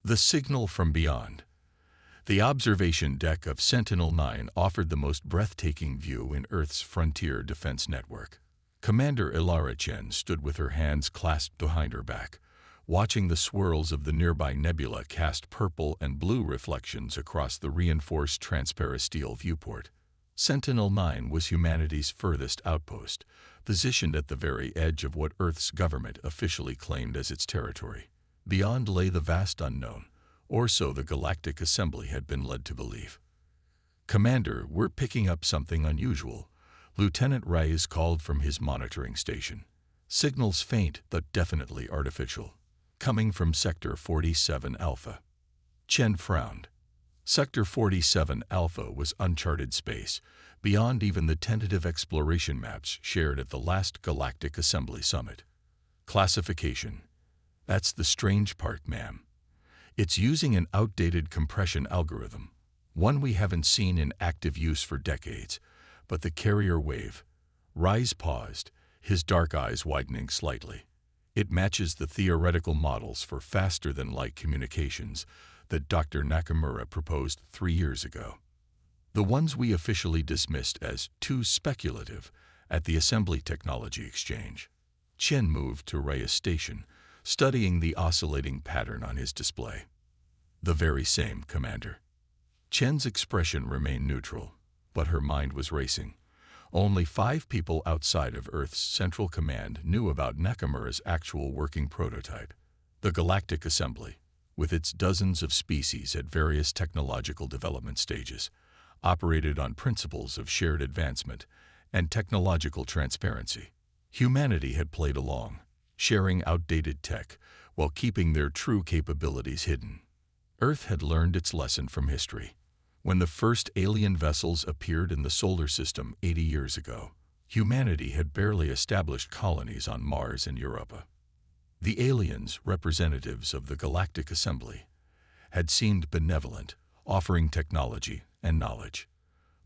The signal from beyond. The observation deck of Sentinel-9 offered the most breathtaking view in Earth's frontier defense network. Commander Ilara Chen stood with her hands clasped behind her back, watching the swirls of the nearby nebula cast purple and blue reflections across the reinforced transparisteel viewport. Sentinel-9 was humanity's furthest outpost, positioned at the very edge of what Earth's government officially claimed as its territory. Beyond lay the vast unknown, or so the Galactic Assembly had been led to believe. "Commander, we're picking up something unusual," Lieutenant Reyes called from his monitoring station. "Signals faint but definitely artificial, coming from Sector 47 Alpha." Chen frowned. Sector 47 Alpha was uncharted space, beyond even the tentative exploration maps shared at the last Galactic Assembly Summit. Classification. That's the strange part, ma'am. It's using an outdated compression algorithm, one we haven't seen in active use for decades, but the carrier wave. Reyes paused, his dark eyes widening slightly. It matches the theoretical models for faster-than-light communications that Dr. Nakamura proposed 3 years ago. The ones we officially dismissed as too speculative at the Assembly Technology Exchange. Chen moved to Reyes' station, studying the oscillating pattern on his display. "The very same, Commander." Chen's expression remained neutral, but her mind was racing. Only 5 people outside of Earth's Central Command knew about Nakamura's actual working prototype. The Galactic Assembly, with its dozens of species at various technological development stages, operated on principles of shared advancement and technological transparency. Humanity had played along, sharing outdated tech while keeping their true capabilities hidden. Earth had learned its lesson from history. When the first alien vessels appeared in the solar system 80 years ago, humanity had barely established colonies on Mars and Europa. The aliens, representatives of the Galactic Assembly, had seemed benevolent, offering technology and knowledge.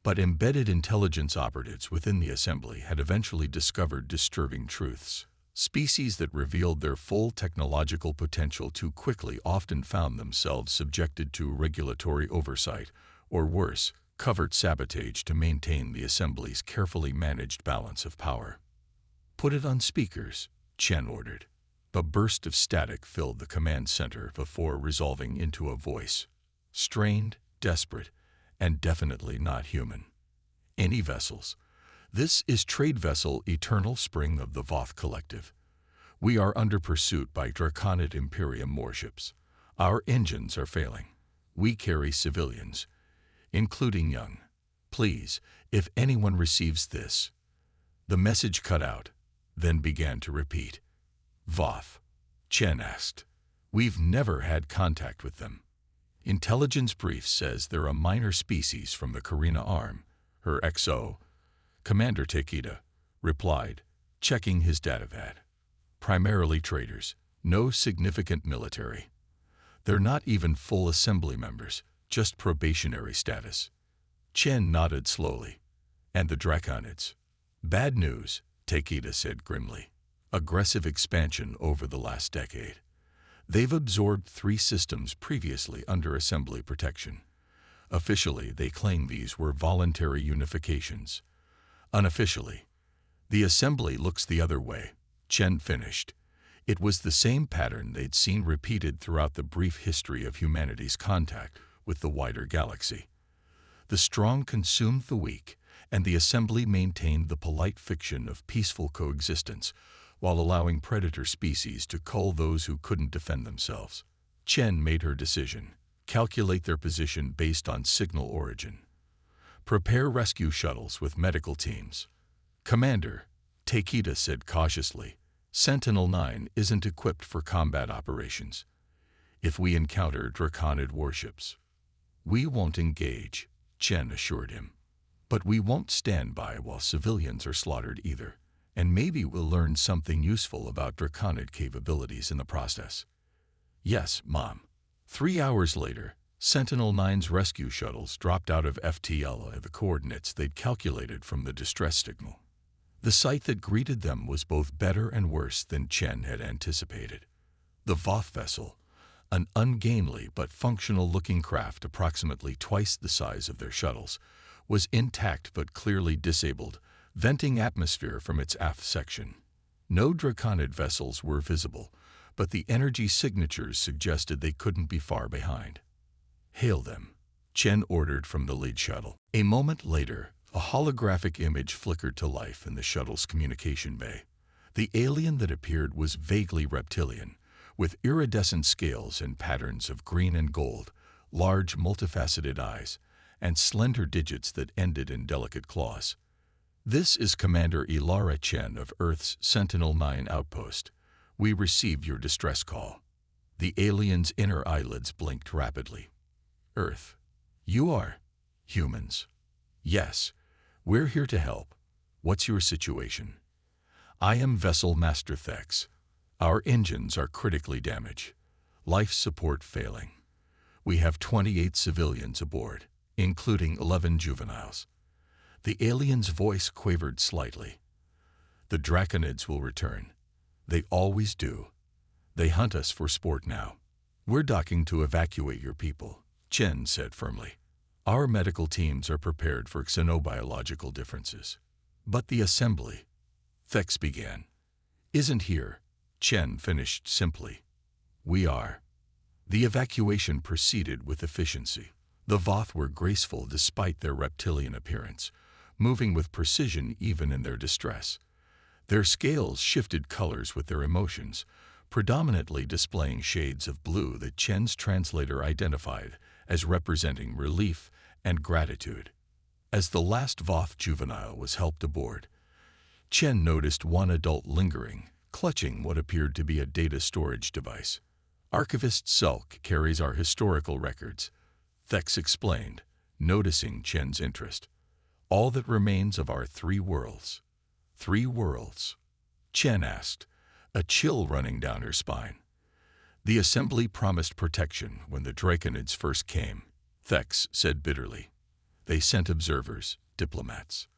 But embedded intelligence operatives within the Assembly had eventually discovered disturbing truths. Species that revealed their full technological potential too quickly often found themselves subjected to regulatory oversight, or worse, covert sabotage to maintain the Assembly's carefully managed balance of power. "Put it on speakers," Chen ordered. A burst of static filled the command center before resolving into a voice, strained, desperate, and definitely not human. "Any vessels? This is trade vessel Eternal Spring of the Voth Collective. We are under pursuit by Draconid Imperium warships. Our engines are failing. We carry civilians, including young. Please, if anyone receives this." The message cut out, then began to repeat. "Voth?" Chen asked. "We've never had contact with them. Intelligence brief says they're a minor species from the Carina Arm, her XO. Commander Takeda replied, checking his datapad. "Primarily traders, no significant military. They're not even full Assembly members, just probationary status." Chen nodded slowly. "And the Draconids?" "Bad news," Takeda said grimly. "Aggressive expansion over the last decade. They've absorbed 3 systems previously under Assembly protection. Officially, they claim these were voluntary unifications. Unofficially, the Assembly looks the other way," Chen finished. It was the same pattern they'd seen repeated throughout the brief history of humanity's contact with the wider galaxy. The strong consumed the weak, and the Assembly maintained the polite fiction of peaceful coexistence, while allowing predator species to cull those who couldn't defend themselves. Chen made her decision. Calculate their position based on signal origin. Prepare rescue shuttles with medical teams. "Commander," Takeda said cautiously, "Sentinel-9 isn't equipped for combat operations. If we encounter Draconid warships, we won't engage," Chen assured him. "But we won't stand by while civilians are slaughtered either. And maybe we'll learn something useful about Draconid capabilities in the process." "Yes, Mom." 3 hours later, Sentinel-9's rescue shuttles dropped out of FTL at the coordinates they'd calculated from the distress signal. The sight that greeted them was both better and worse than Chen had anticipated. The Voth vessel, An ungainly but functional-looking craft approximately twice the size of their shuttles was intact but clearly disabled, venting atmosphere from its aft section. No Draconid vessels were visible, but the energy signatures suggested they couldn't be far behind. "Hail them," Chen ordered from the lead shuttle. A moment later, a holographic image flickered to life in the shuttle's communication bay. The alien that appeared was vaguely reptilian, with iridescent scales and patterns of green and gold, large multifaceted eyes, and slender digits that ended in delicate claws. "This is Commander Ilara Chen of Earth's Sentinel-9 outpost. We received your distress call." The alien's inner eyelids blinked rapidly. "Earth. You are humans?" "Yes. We're here to help. What's your situation?" "I am Vessel Master Thex. Our engines are critically damaged. Life support failing. We have 28 civilians aboard, including 11 juveniles." The alien's voice quavered slightly. "The Draconids will return. They always do. They hunt us for sport now. We're docking to evacuate your people," Chen said firmly. "Our medical teams are prepared for xenobiological differences." "But the assembly," Thex began. "Isn't here," Chen finished simply. "We are." The evacuation proceeded with efficiency. The Voth were graceful despite their reptilian appearance, moving with precision even in their distress. Their scales shifted colors with their emotions, predominantly displaying shades of blue that Chen's translator identified as representing relief and gratitude. As the last Voth juvenile was helped aboard, Chen noticed one adult lingering, clutching what appeared to be a data storage device. "Archivist Sulk carries our historical records," Thex explained, noticing Chen's interest. "All that remains of our 3 worlds." "3 worlds?" Chen asked, a chill running down her spine. "The assembly promised protection when the Draconids first came," Thex said bitterly. "They sent observers, diplomats.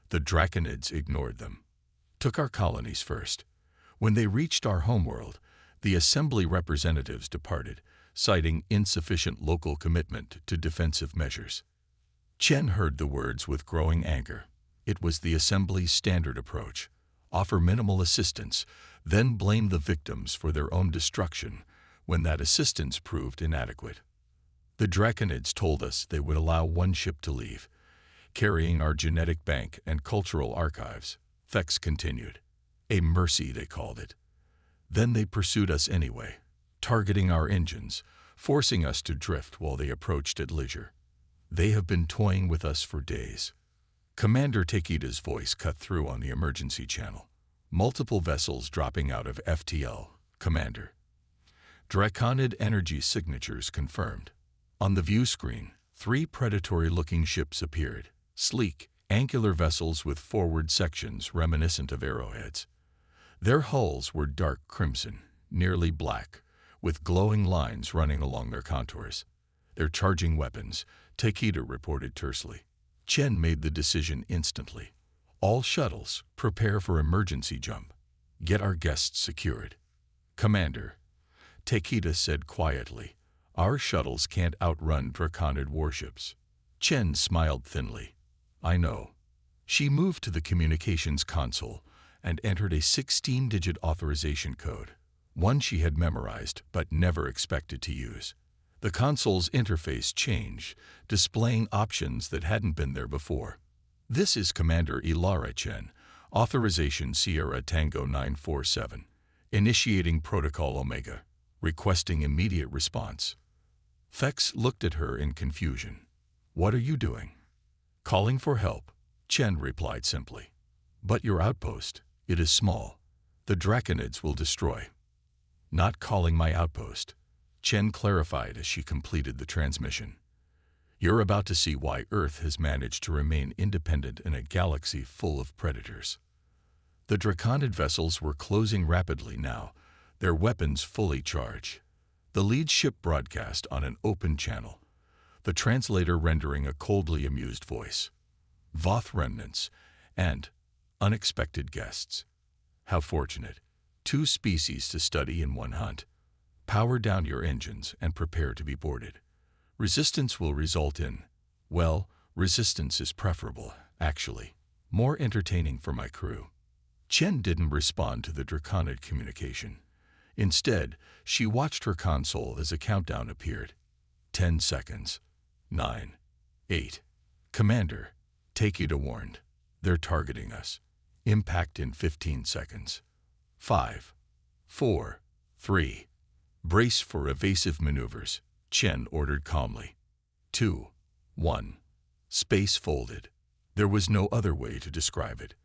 The Draconids ignored them. Took our colonies first. When they reached our homeworld, the assembly representatives departed, citing insufficient local commitment to defensive measures." Chen heard the words with growing anger. It was the assembly's standard approach: offer minimal assistance, then blame the victims for their own destruction when that assistance proved inadequate. "The Draconids told us they would allow 1 ship to leave, carrying our genetic bank and cultural archives," Thex continued. "A mercy, they called it. Then they pursued us anyway, targeting our engines, forcing us to drift while they approached at leisure. They have been toying with us for days." Commander Takeda's voice cut through on the emergency channel. "Multiple vessels dropping out of FTL, Commander. Draconid energy signatures confirmed." On the view screen, 3 predatory-looking ships appeared, sleek, angular vessels with forward sections reminiscent of arrowheads. Their hulls were dark crimson, nearly black, with glowing lines running along their contours. "They're charging weapons," Takeda reported tersely. Chen made the decision instantly. "All shuttles, prepare for emergency jump. Get our guests secured." "Commander," Takeda said quietly, "our shuttles can't outrun Draconid warships." Chen smiled thinly. "I know." She moved to the communications console and entered a 16-digit authorization code, one she had memorized but never expected to use. The console's interface changed, displaying options that hadn't been there before. "This is Commander Ilara Chen, authorization Sierra Tango 947, initiating Protocol Omega, requesting immediate response." Thex looked at her in confusion. "What are you doing?" "Calling for help," Chen replied simply. "But your outpost, it is small. The Draconids will destroy." "Not calling my outpost," Chen clarified as she completed the transmission. "You're about to see why Earth has managed to remain independent in a galaxy full of predators." The Draconid vessels were closing rapidly now, their weapons fully charged. The lead ship broadcast on an open channel, the translator rendering a coldly amused voice. "Voth remnants and unexpected guests. How fortunate. 2 species to study in 1 hunt. Power down your engines and prepare to be boarded. Resistance will result in, well, resistance is preferable, actually. More entertaining for my crew. Chen didn't respond to the Draconid communication. Instead, she watched her console as a countdown appeared. 10 seconds. 9. 8. Commander, take you to warned. They're targeting us. Impact in 15 seconds. 5. 4. 3. Brace for evasive maneuvers, Chen ordered calmly. 2. 1. Space folded. There was no other way to describe it.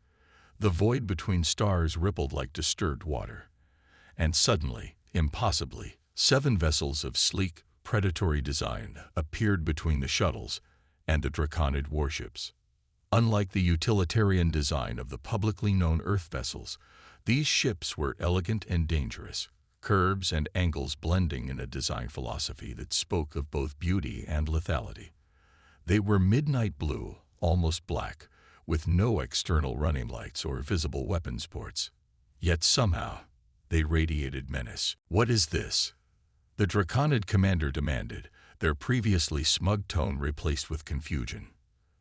The void between stars rippled like disturbed water. And suddenly, impossibly, 7 vessels of sleek, predatory design appeared between the shuttles and the Draconid warships. Unlike the utilitarian design of the publicly known Earth vessels, these ships were elegant and dangerous, curves and angles blending in a design philosophy that spoke of both beauty and lethality. They were midnight blue, almost black, with no external running lights or visible weapons ports. Yet somehow, they radiated menace. "What is this?" the Draconid commander demanded, their previously smug tone replaced with confusion.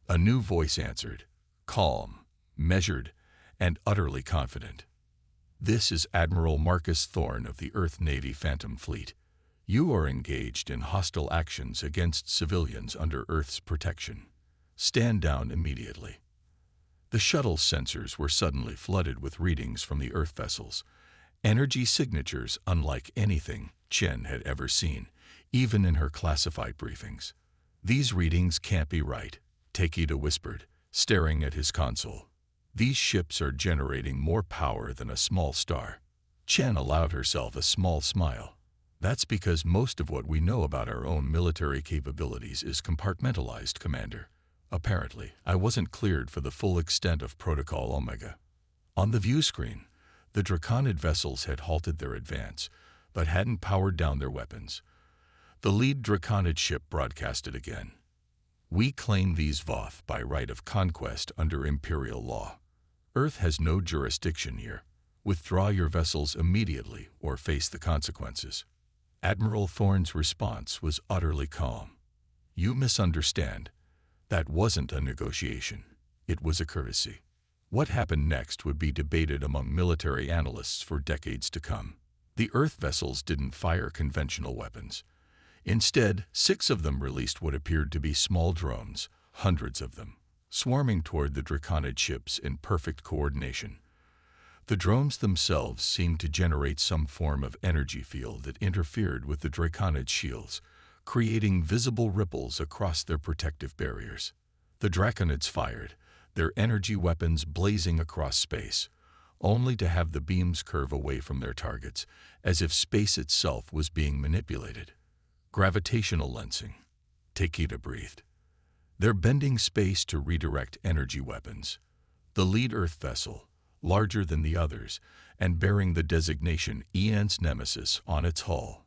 A new voice answered, calm, measured, and utterly confident. "This is Admiral Marcus Thorne of the Earth Navy Phantom Fleet. You are engaged in hostile actions against civilians under Earth's protection. Stand down immediately." The shuttle's sensors were suddenly flooded with readings from the Earth vessels, energy signatures unlike anything Chen had ever seen, even in her classified briefings. "These readings can't be right," Takeda whispered, staring at his console. "These ships are generating more power than a small star." Chen allowed herself a small smile. "That's because most of what we know about our own military capabilities is compartmentalized, Commander. Apparently, I wasn't cleared for the full extent of Protocol Omega." On the view screen, the Draconid vessels had halted their advance, but hadn't powered down their weapons. The lead Draconid ship broadcasted again. "We claim these Voth by right of conquest under Imperial law. Earth has no jurisdiction here. Withdraw your vessels immediately or face the consequences." Admiral Thorne's response was utterly calm. "You misunderstand. That wasn't a negotiation. It was a courtesy." What happened next would be debated among military analysts for decades to come. The Earth vessels didn't fire conventional weapons. Instead, 6 of them released what appeared to be small drones, hundreds of them, swarming toward the Draconid ships in perfect coordination. The drones themselves seemed to generate some form of energy field that interfered with the Draconid shields, creating visible ripples across their protective barriers. The Draconids fired, their energy weapons blazing across space, only to have the beams curve away from their targets, as if space itself was being manipulated. "Gravitational lensing," Takeda breathed. "They're bending space to redirect energy weapons." The lead Earth vessel, larger than the others, and bearing the designation Ian's Nemesis on its hull,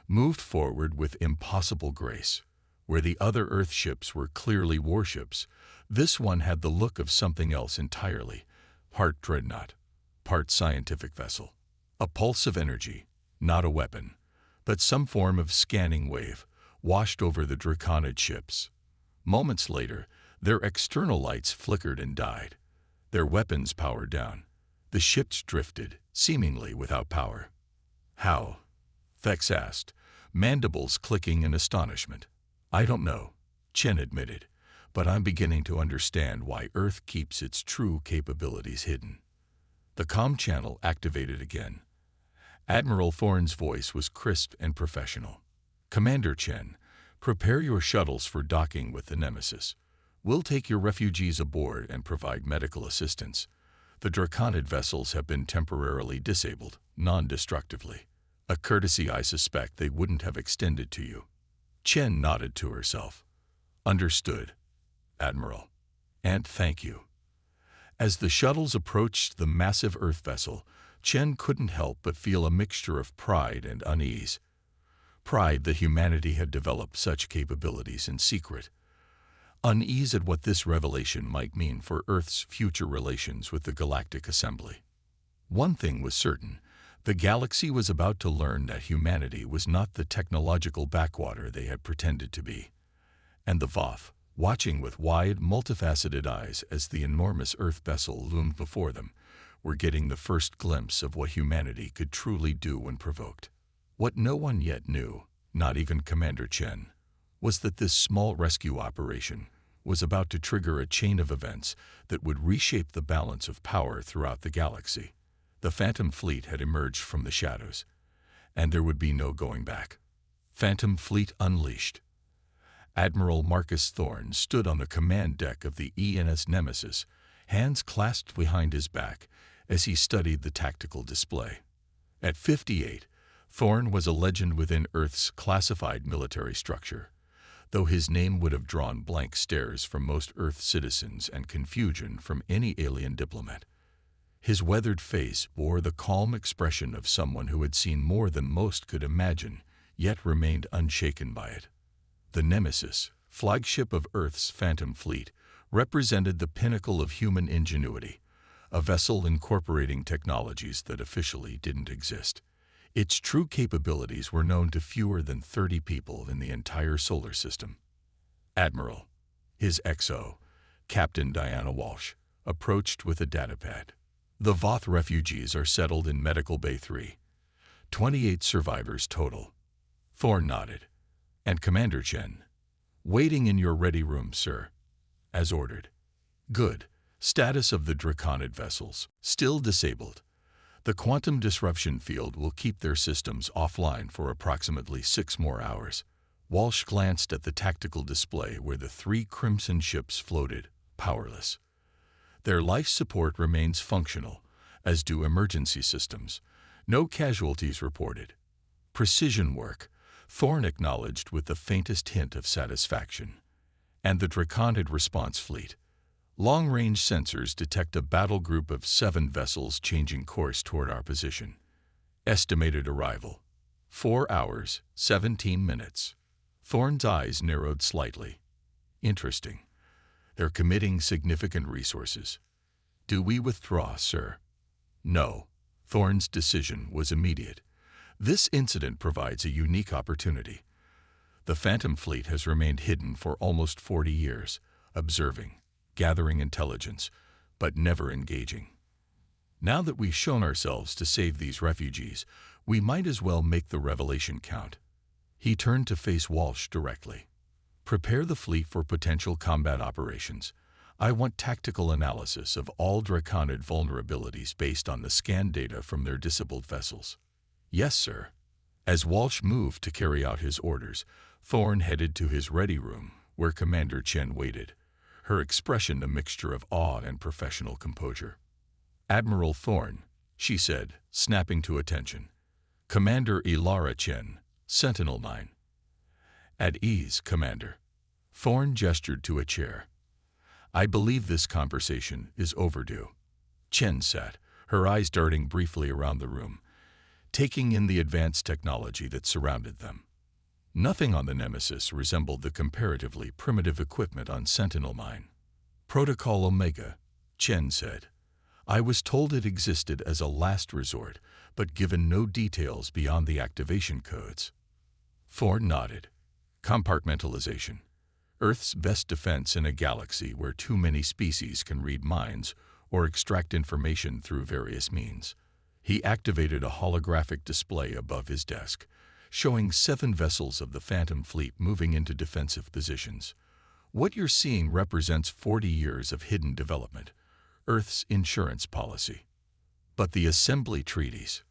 moved forward with impossible grace. Where the other Earth ships were clearly warships, this one had the look of something else entirely, part dreadnought, part scientific vessel. A pulse of energy, not a weapon, but some form of scanning wave, washed over the Draconid ships. Moments later, their external lights flickered and died. Their weapons powered down. The ships drifted, seemingly without power. "How?" Thex asked, mandibles clicking in astonishment. "I don't know," Chen admitted, "but I'm beginning to understand why Earth keeps its true capabilities hidden." The comm channel activated again. Admiral Thorne's voice was crisp and professional. "Commander Chen, prepare your shuttles for docking with the Nemesis. We'll take your refugees aboard and provide medical assistance. The Draconid vessels have been temporarily disabled, non-destructively. A courtesy I suspect they wouldn't have extended to you." Chen nodded to herself. "Understood, Admiral. And thank you." As the shuttles approached the massive Earth vessel, Chen couldn't help but feel a mixture of pride and unease. Pride that humanity had developed such capabilities in secret. Unease at what this revelation might mean for Earth's future relations with the Galactic Assembly. One thing was certain, The galaxy was about to learn that humanity was not the technological backwater they had pretended to be. And the Voth, watching with wide, multifaceted eyes as the enormous Earth vessel loomed before them, were getting the first glimpse of what humanity could truly do when provoked. What no one yet knew, not even Commander Chen, was that this small rescue operation was about to trigger a chain of events that would reshape the balance of power throughout the galaxy. The Phantom Fleet had emerged from the shadows, and there would be no going back. Phantom Fleet Unleashed. Admiral Marcus Thorne stood on the command deck of the ENS Nemesis, hands clasped behind his back as he studied the tactical display. At 58, Thorne was a legend within Earth's classified military structure, though his name would have drawn blank stares from most Earth citizens and confusion from any alien diplomat. His weathered face bore the calm expression of someone who had seen more than most could imagine, yet remained unshaken by it. The Nemesis, flagship of Earth's Phantom Fleet, represented the pinnacle of human ingenuity, a vessel incorporating technologies that officially didn't exist. Its true capabilities were known to fewer than 30 people in the entire solar system. Admiral, his XO, Captain Diana Walsh, approached with a datapad. The Voth refugees are settled in Medical Bay 3. 28 survivors total. Thorne nodded. And Commander Chen, waiting in your ready room, sir. As ordered. Good. Status of the Draconid vessels, still disabled. The quantum disruption field will keep their systems offline for approximately 6 more hours. Walsh glanced at the tactical display where the 3 Crimson ships floated, powerless. Their life support remains functional, as do emergency systems. No casualties reported. Precision work, Thorne acknowledged with the faintest hint of satisfaction. And the Draconid response fleet. Long-range sensors detect a battle group of 7 vessels changing course toward our position. Estimated arrival: 4 hours, 17 minutes. Thorne's eyes narrowed slightly. Interesting. They're committing significant resources. Do we withdraw, sir? No. Thorne's decision was immediate. This incident provides a unique opportunity. The Phantom Fleet has remained hidden for almost 40 years, observing, gathering intelligence, but never engaging. Now that we've shown ourselves to save these refugees, we might as well make the revelation count. He turned to face Walsh directly. Prepare the fleet for potential combat operations. I want tactical analysis of all Draconid vulnerabilities based on the scan data from their disabled vessels. Yes, sir. As Walsh moved to carry out his orders, Thorne headed to his ready room, where Commander Chen waited, her expression a mixture of awe and professional composure. Admiral Thorne, she said, snapping to attention. Commander Ilara Chen, Sentinel-9. At ease, Commander. Thorne gestured to a chair. I believe this conversation is overdue. Chen sat, her eyes darting briefly around the room, taking in the advanced technology that surrounded them. Nothing on the Nemesis resembled the comparatively primitive equipment on Sentinel-9. Protocol Omega, Chen said. I was told it existed as a last resort, but given no details beyond the activation codes. Thorne nodded. Compartmentalization. Earth's best defense in a galaxy where too many species can read minds or extract information through various means. He activated a holographic display above his desk, showing 7 vessels of the Phantom Fleet moving into defensive positions. What you're seeing represents 40 years of hidden development, Earth's insurance policy. But the assembly treaties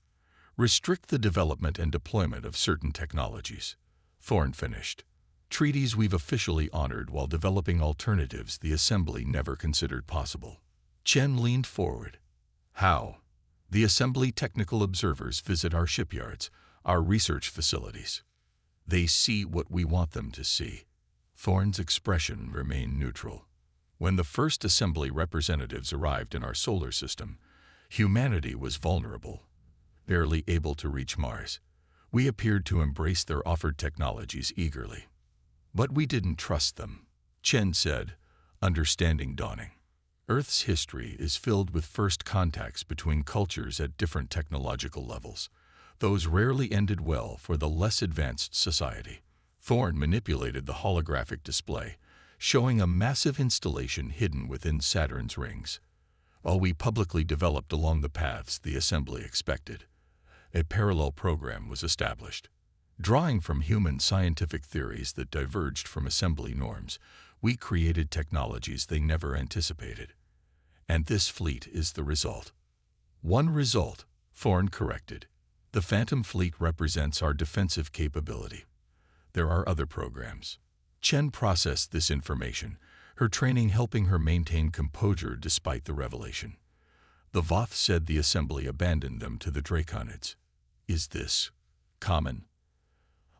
restrict the development and deployment of certain technologies. Thorne finished. Treaties we've officially honored while developing alternatives the assembly never considered possible. Chen leaned forward. How? The assembly technical observers visit our shipyards, our research facilities. They see what we want them to see. Thorne's expression remained neutral. When the first assembly representatives arrived in our solar system, humanity was vulnerable, barely able to reach Mars. We appeared to embrace their offered technologies eagerly. But we didn't trust them, Chen said, understanding dawning. Earth's history is filled with first contacts between cultures at different technological levels. Those rarely ended well for the less advanced society. Thorne manipulated the holographic display, showing a massive installation hidden within Saturn's rings. While we publicly developed along the paths the assembly expected, a parallel program was established. Drawing from human scientific theories that diverged from assembly norms, we created technologies they never anticipated. And this fleet is the result. One result, Thorne corrected. The Phantom Fleet represents our defensive capability. There are other programs. Chen processed this information, her training helping her maintain composure despite the revelation. The Voth said the assembly abandoned them to the Draconids. Is this common?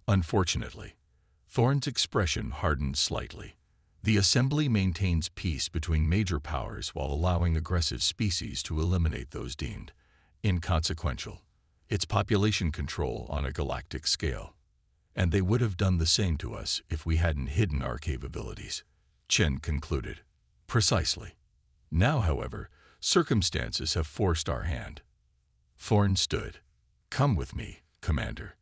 Unfortunately, Thorne's expression hardened slightly. The assembly maintains peace between major powers while allowing aggressive species to eliminate those deemed inconsequential. It's population control on a galactic scale. And they would have done the same to us if we hadn't hidden our capabilities, Chen concluded. Precisely. Now, however, circumstances have forced our hand. Thorne stood. Come with me, Commander.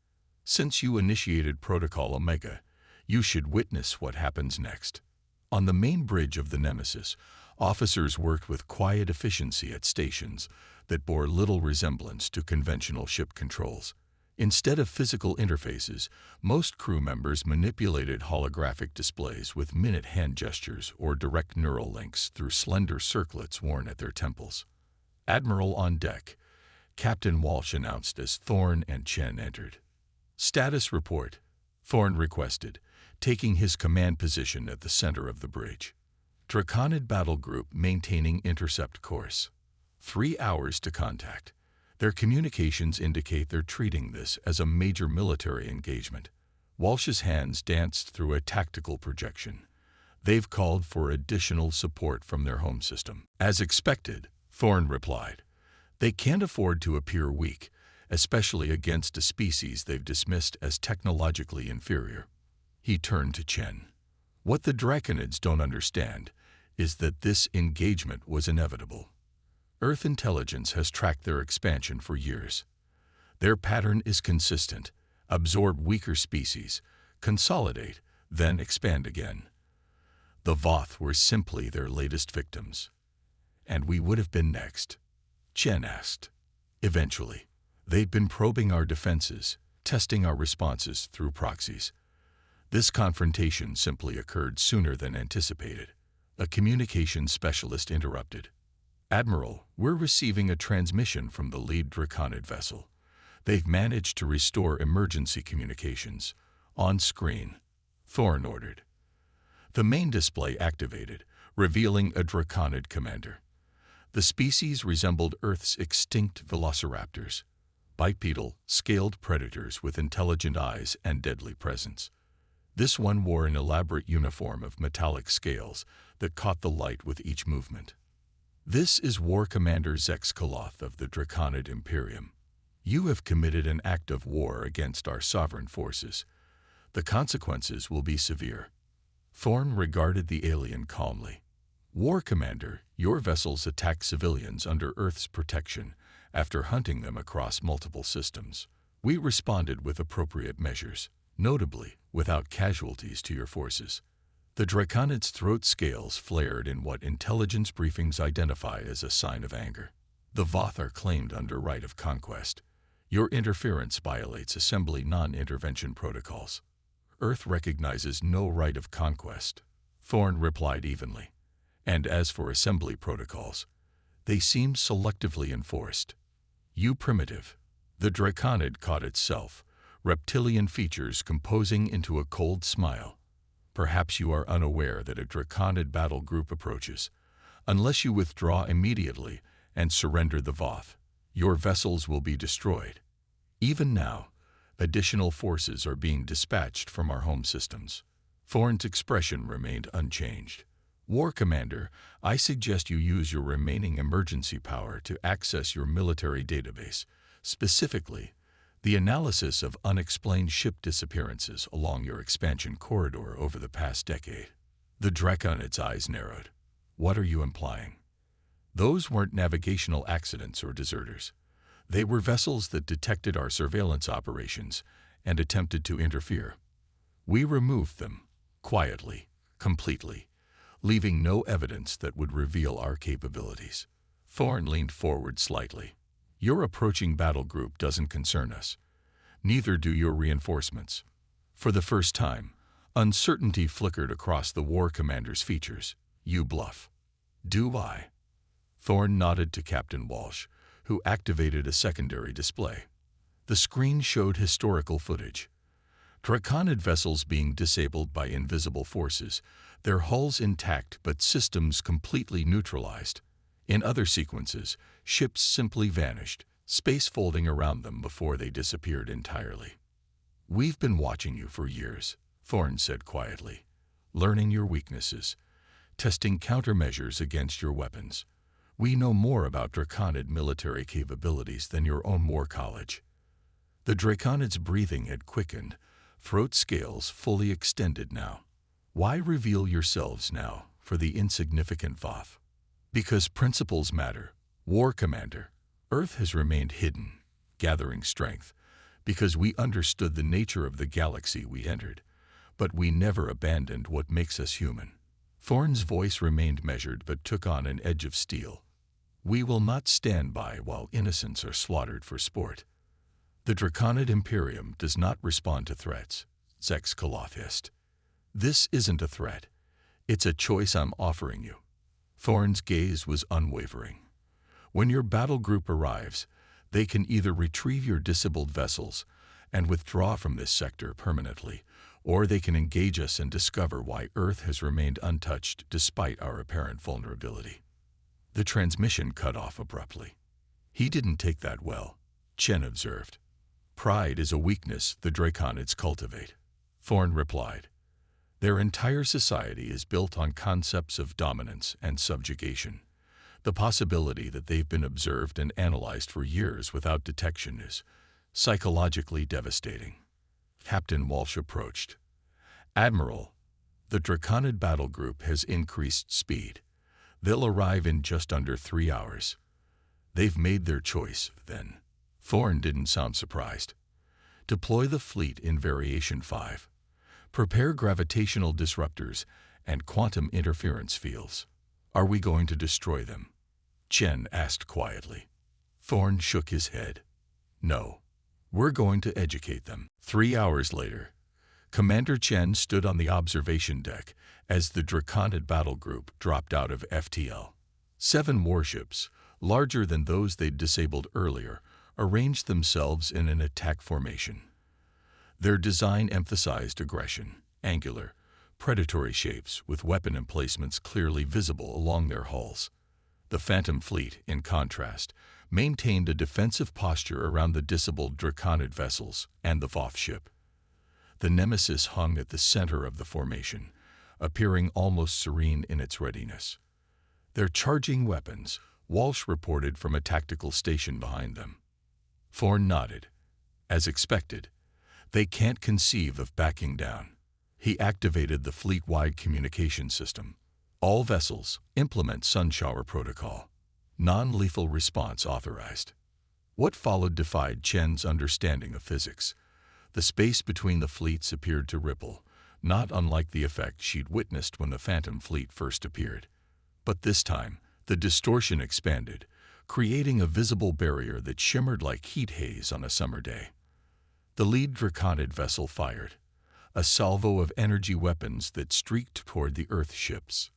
Since you initiated Protocol Omega, you should witness what happens next. On the main bridge of the Nemesis, officers worked with quiet efficiency at stations that bore little resemblance to conventional ship controls. Instead of physical interfaces, most crew members manipulated holographic displays with minute hand gestures or direct neural links through slender circlets worn at their temples. Admiral on deck, Captain Walsh announced as Thorne and Chen entered. Status report, Thorne requested, taking his command position at the center of the bridge. Draconid battle group maintaining intercept course. 3 hours to contact. Their communications indicate they're treating this as a major military engagement. Walsh's hands danced through a tactical projection. They've called for additional support from their home system. As expected, Thorne replied. They can't afford to appear weak, especially against a species they've dismissed as technologically inferior. He turned to Chen. What the Draconids don't understand is that this engagement was inevitable. Earth intelligence has tracked their expansion for years. Their pattern is consistent: absorb weaker species, consolidate, then expand again. The Voth were simply their latest victims. And we would have been next, Chen asked. Eventually, they'd been probing our defenses, testing our responses through proxies. This confrontation simply occurred sooner than anticipated. A communications specialist interrupted. Admiral, we're receiving a transmission from the lead Draconid vessel. They've managed to restore emergency communications. On screen, Thorne ordered. The main display activated, revealing a Draconid commander. The species resembled Earth's extinct velociraptors, bipedal, scaled predators with intelligent eyes and deadly presence. This one wore an elaborate uniform of metallic scales that caught the light with each movement. This is War Commander Zex Koloth of the Draconid Imperium. You have committed an act of war against our sovereign forces. The consequences will be severe. Thorne regarded the alien calmly. War Commander, your vessels attacked civilians under Earth's protection after hunting them across multiple systems. We responded with appropriate measures, notably without casualties to your forces. The Draconids' throat scales flared in what intelligence briefings identify as a sign of anger. The Voth are claimed under right of conquest. Your interference violates assembly non-intervention protocols. Earth recognizes no right of conquest, Thorne replied evenly. And as for assembly protocols, they seem selectively enforced. You primitive. The Draconid caught itself, reptilian features composing into a cold smile. Perhaps you are unaware that a Draconid battle group approaches. Unless you withdraw immediately and surrender the Voth, your vessels will be destroyed. Even now, additional forces are being dispatched from our home systems. Thorne's expression remained unchanged. War Commander, I suggest you use your remaining emergency power to access your military database, specifically the analysis of unexplained ship disappearances along your expansion corridor over the past decade. The Draconid's eyes narrowed. What are you implying? Those weren't navigational accidents or deserters. They were vessels that detected our surveillance operations and attempted to interfere. We removed them, quietly, completely, leaving no evidence that would reveal our capabilities. Thorn leaned forward slightly. Your approaching battle group doesn't concern us. Neither do your reinforcements. For the first time, uncertainty flickered across the war commander's features. You bluff. Do I? Thorn nodded to Captain Walsh, who activated a secondary display. The screen showed historical footage. Draconid vessels being disabled by invisible forces, their hulls intact but systems completely neutralized. In other sequences, ships simply vanished, space folding around them before they disappeared entirely. We've been watching you for years, Thorn said quietly, learning your weaknesses, testing countermeasures against your weapons. We know more about Draconid military capabilities than your own war college. The Draconid's breathing had quickened, throat scales fully extended now. Why reveal yourselves now for the insignificant Voth? Because principles matter, War Commander. Earth has remained hidden, gathering strength, because we understood the nature of the galaxy we entered, but we never abandoned what makes us human. Thorn's voice remained measured but took on an edge of steel. We will not stand by while innocents are slaughtered for sport. The Draconid Imperium does not respond to threats, Zex Kaloth hissed. This isn't a threat. It's a choice I'm offering you. Thorn's gaze was unwavering. When your battle group arrives, they can either retrieve your disabled vessels and withdraw from this sector permanently, or they can engage us and discover why Earth has remained untouched despite our apparent vulnerability. The transmission cut off abruptly. He didn't take that well, Chen observed. Pride is a weakness the Draconids cultivate, Thorn replied. Their entire society is built on concepts of dominance and subjugation. The possibility that they've been observed and analyzed for years without detection is psychologically devastating. Captain Walsh approached. Admiral, the Draconid battle group has increased speed. They'll arrive in just under 3 hours. They've made their choice, then. Thorn didn't sound surprised. Deploy the fleet in Variation 5. Prepare gravitational disruptors and quantum interference fields. Are we going to destroy them? Chen asked quietly. Thorn shook his head. No. We're going to educate them. 3 hours later, Commander Chen stood on the observation deck as the Draconid battle group dropped out of FTL. 7 warships, larger than those they'd disabled earlier, arranged themselves in an attack formation. Their design emphasized aggression, angular, predatory shapes with weapon emplacements clearly visible along their hulls. The Phantom Fleet, in contrast, maintained a defensive posture around the disabled Draconid vessels and the Voth ship. The Nemesis hung at the center of the formation, appearing almost serene in its readiness. They're charging weapons, Walsh reported from a tactical station behind them. Thorn nodded. As expected, they can't conceive of backing down. He activated the fleet-wide communication system. All vessels, implement Sunshower Protocol. Non-lethal response authorized. What followed defied Chen's understanding of physics. The space between the fleets appeared to ripple, not unlike the effect she'd witnessed when the Phantom Fleet first appeared. But this time, the distortion expanded, creating a visible barrier that shimmered like heat haze on a summer day. The lead Draconid vessel fired, a salvo of energy weapons that streaked toward the Earth ships.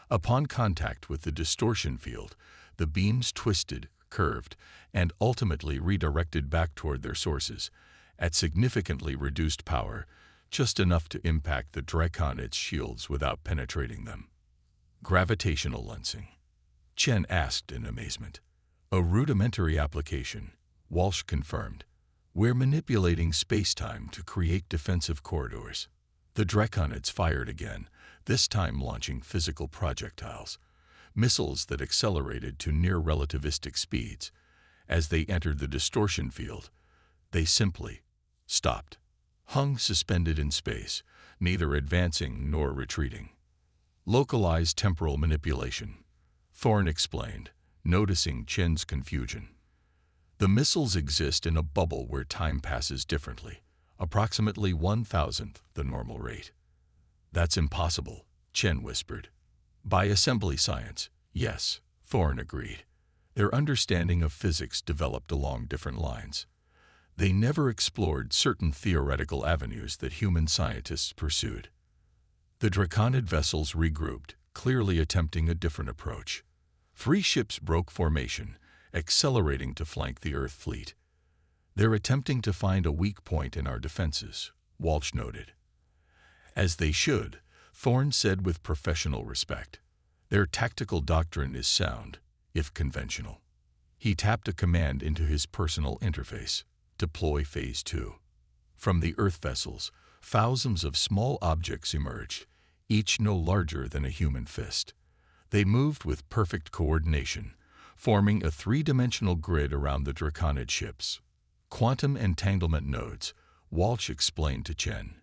Upon contact with the distortion field, the beams twisted, curved, and ultimately redirected back toward their sources, at significantly reduced power, just enough to impact the Draconids' shields without penetrating them. Gravitational lensing, Chen asked in amazement. A rudimentary application, Walsh confirmed. We're manipulating space-time to create defensive corridors. The Draconids fired again, this time launching physical projectiles, missiles that accelerated to near-relativistic speeds. As they entered the distortion field, they simply stopped, hung suspended in space, neither advancing nor retreating. Localized temporal manipulation, Thorn explained, noticing Chen's confusion. The missiles exist in a bubble where time passes differently, approximately 1,000th the normal rate. That's impossible, Chen whispered. By assembly science, yes, Thorne agreed. Their understanding of physics developed along different lines. They never explored certain theoretical avenues that human scientists pursued. The Draconid vessels regrouped, clearly attempting a different approach. 3 ships broke formation, accelerating to flank the Earth fleet. They're attempting to find a weak point in our defenses, Walsh noted. As they should, Thorne said with professional respect. Their tactical doctrine is sound, if conventional. He tapped a command into his personal interface. Deploy Phase 2. From the Earth vessels, thousands of small objects emerged, each no larger than a human fist. They moved with perfect coordination, forming a 3-dimensional grid around the Draconid ships. Quantum entanglement nodes, Walsh explained to Chen.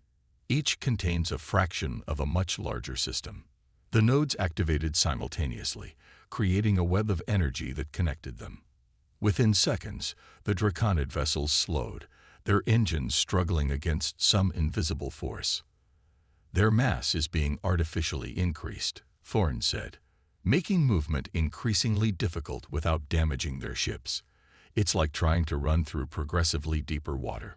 Each contains a fraction of a much larger system. The nodes activated simultaneously, creating a web of energy that connected them. Within seconds, the Draconid vessels slowed, their engines struggling against some invisible force. Their mass is being artificially increased, Thorne said, making movement increasingly difficult without damaging their ships. It's like trying to run through progressively deeper water.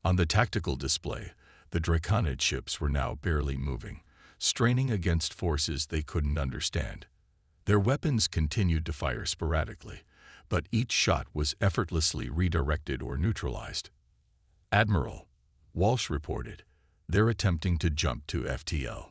On the tactical display, the Draconid ships were now barely moving, straining against forces they couldn't understand. Their weapons continued to fire sporadically, but each shot was effortlessly redirected or neutralized. Admiral, Walsh reported, they're attempting to jump to FTL.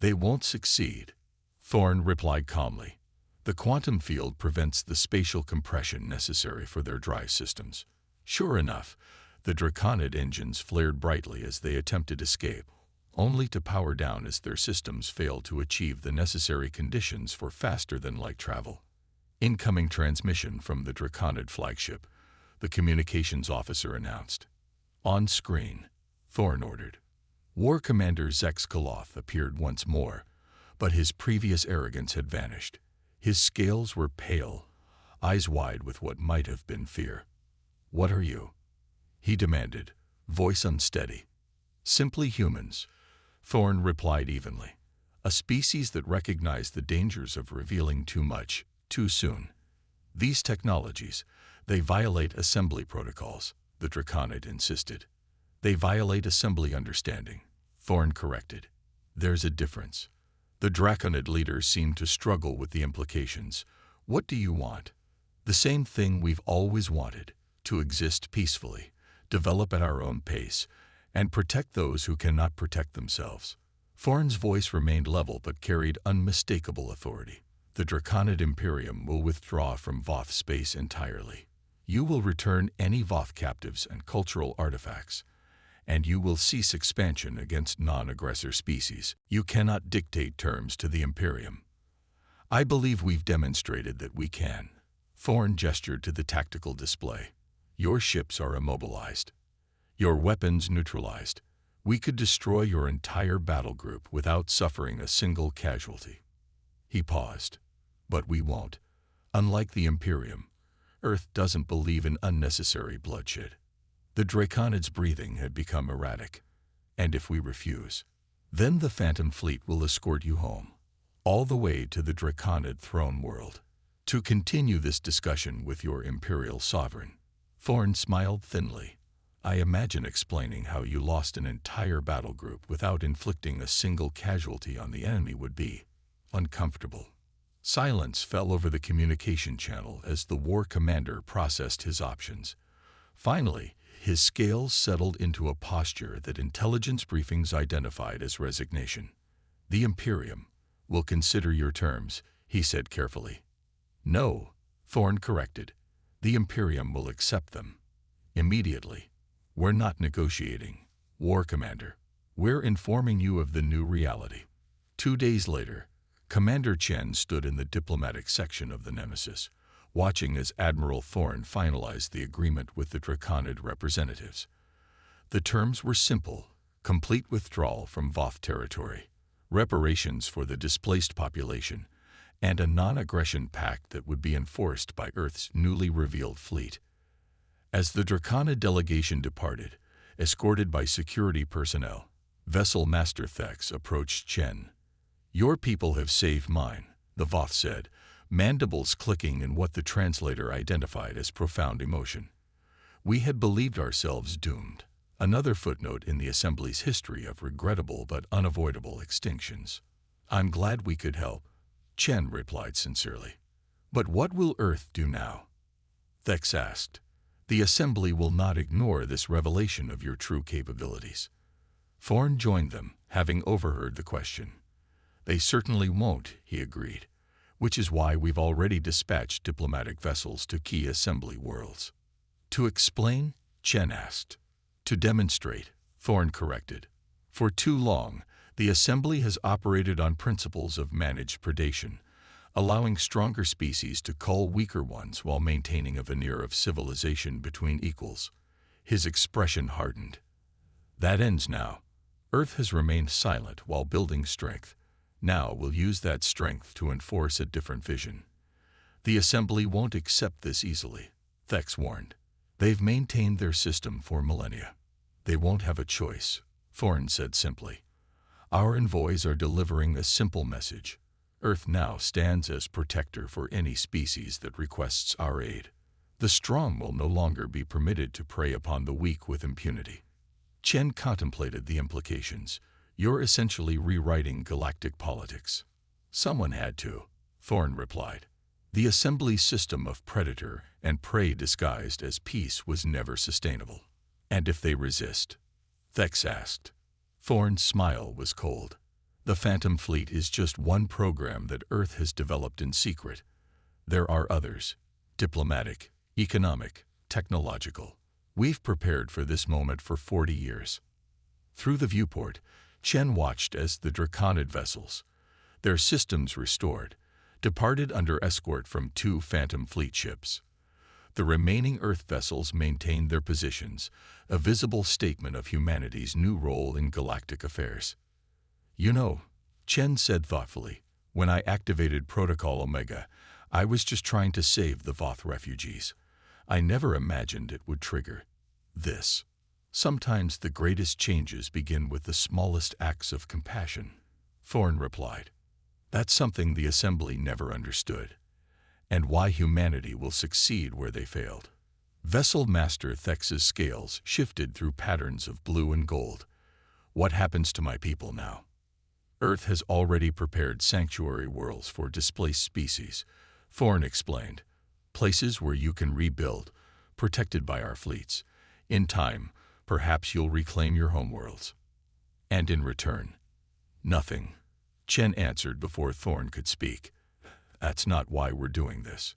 They won't succeed, Thorne replied calmly. The quantum field prevents the spatial compression necessary for their drive systems. Sure enough, the Draconid engines flared brightly as they attempted escape, only to power down as their systems failed to achieve the necessary conditions for faster-than-light travel. Incoming transmission from the Draconid flagship, the communications officer announced. On screen, Thorne ordered. War Commander Zex Koloth appeared once more, but his previous arrogance had vanished. His scales were pale, eyes wide with what might have been fear. What are you? He demanded, voice unsteady. Simply humans, Thorne replied evenly. A species that recognized the dangers of revealing too much, too soon. These technologies, they violate assembly protocols, the Draconid insisted. They violate assembly understanding, Thorne corrected. There's a difference. The Draconid leaders seemed to struggle with the implications. What do you want? The same thing we've always wanted, to exist peacefully, develop at our own pace, and protect those who cannot protect themselves. Thorne's voice remained level but carried unmistakable authority. The Draconid Imperium will withdraw from Voth space entirely. You will return any Voth captives and cultural artifacts, and you will cease expansion against non-aggressor species. You cannot dictate terms to the Imperium. I believe we've demonstrated that we can. Thorne gestured to the tactical display. Your ships are immobilized. Your weapons neutralized. We could destroy your entire battle group without suffering a single casualty. He paused. But we won't. Unlike the Imperium, Earth doesn't believe in unnecessary bloodshed. The Draconid's breathing had become erratic. And if we refuse, then the Phantom Fleet will escort you home, all the way to the Draconid throne world, to continue this discussion with your Imperial Sovereign. Thorne smiled thinly. I imagine explaining how you lost an entire battle group without inflicting a single casualty on the enemy would be uncomfortable. Silence fell over the communication channel as the war commander processed his options. Finally, his scales settled into a posture that intelligence briefings identified as resignation. The Imperium will consider your terms, he said carefully. No, Thorne corrected. The Imperium will accept them. Immediately. We're not negotiating, War Commander. We're informing you of the new reality. 2 days later, Commander Chen stood in the diplomatic section of the Nemesis, watching as Admiral Thorne finalized the agreement with the Draconid representatives. The terms were simple: complete withdrawal from Voth territory, reparations for the displaced population, and a non-aggression pact that would be enforced by Earth's newly revealed fleet. As the Dracona delegation departed, escorted by security personnel, Vessel Master Thex approached Chen. "Your people have saved mine," the Voth said, mandibles clicking in what the translator identified as profound emotion. "We had believed ourselves doomed." Another footnote in the Assembly's history of regrettable but unavoidable extinctions. "I'm glad we could help," Chen replied sincerely. "But what will Earth do now?" Thex asked. "The Assembly will not ignore this revelation of your true capabilities." Thorn joined them, having overheard the question. "They certainly won't," he agreed, "which is why we've already dispatched diplomatic vessels to key Assembly worlds." "To explain?" Chen asked. "To demonstrate," Thorn corrected. "For too long, the Assembly has operated on principles of managed predation, allowing stronger species to cull weaker ones while maintaining a veneer of civilization between equals." His expression hardened. "That ends now. Earth has remained silent while building strength. Now we'll use that strength to enforce a different vision." "The Assembly won't accept this easily," Thex warned. "They've maintained their system for millennia." "They won't have a choice," Thorn said simply. "Our envoys are delivering a simple message. Earth now stands as protector for any species that requests our aid. The strong will no longer be permitted to prey upon the weak with impunity." Chen contemplated the implications. "You're essentially rewriting galactic politics." "Someone had to," Thorn replied. "The Assembly's system of predator and prey disguised as peace was never sustainable." "And if they resist?" Thex asked. Thorn's smile was cold. "The Phantom Fleet is just one program that Earth has developed in secret. There are others: diplomatic, economic, technological. We've prepared for this moment for 40 years. Through the viewport, Chen watched as the Draconid vessels, their systems restored, departed under escort from 2 Phantom Fleet ships. The remaining Earth vessels maintained their positions, a visible statement of humanity's new role in galactic affairs. "You know," Chen said thoughtfully, "when I activated Protocol Omega, I was just trying to save the Voth refugees. I never imagined it would trigger this. Sometimes the greatest changes begin with the smallest acts of compassion," Thorn replied. "That's something the Assembly never understood, and why humanity will succeed where they failed." Vessel Master Thex's scales shifted through patterns of blue and gold. "What happens to my people now?" "Earth has already prepared sanctuary worlds for displaced species," Thorn explained. "Places where you can rebuild, protected by our fleets. In time, perhaps you'll reclaim your homeworlds." "And in return?" "Nothing," Chen answered before Thorn could speak. "That's not why we're doing this."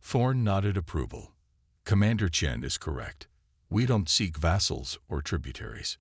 Thorn nodded approval. "Commander Chen is correct. We don't seek vassals or tributaries.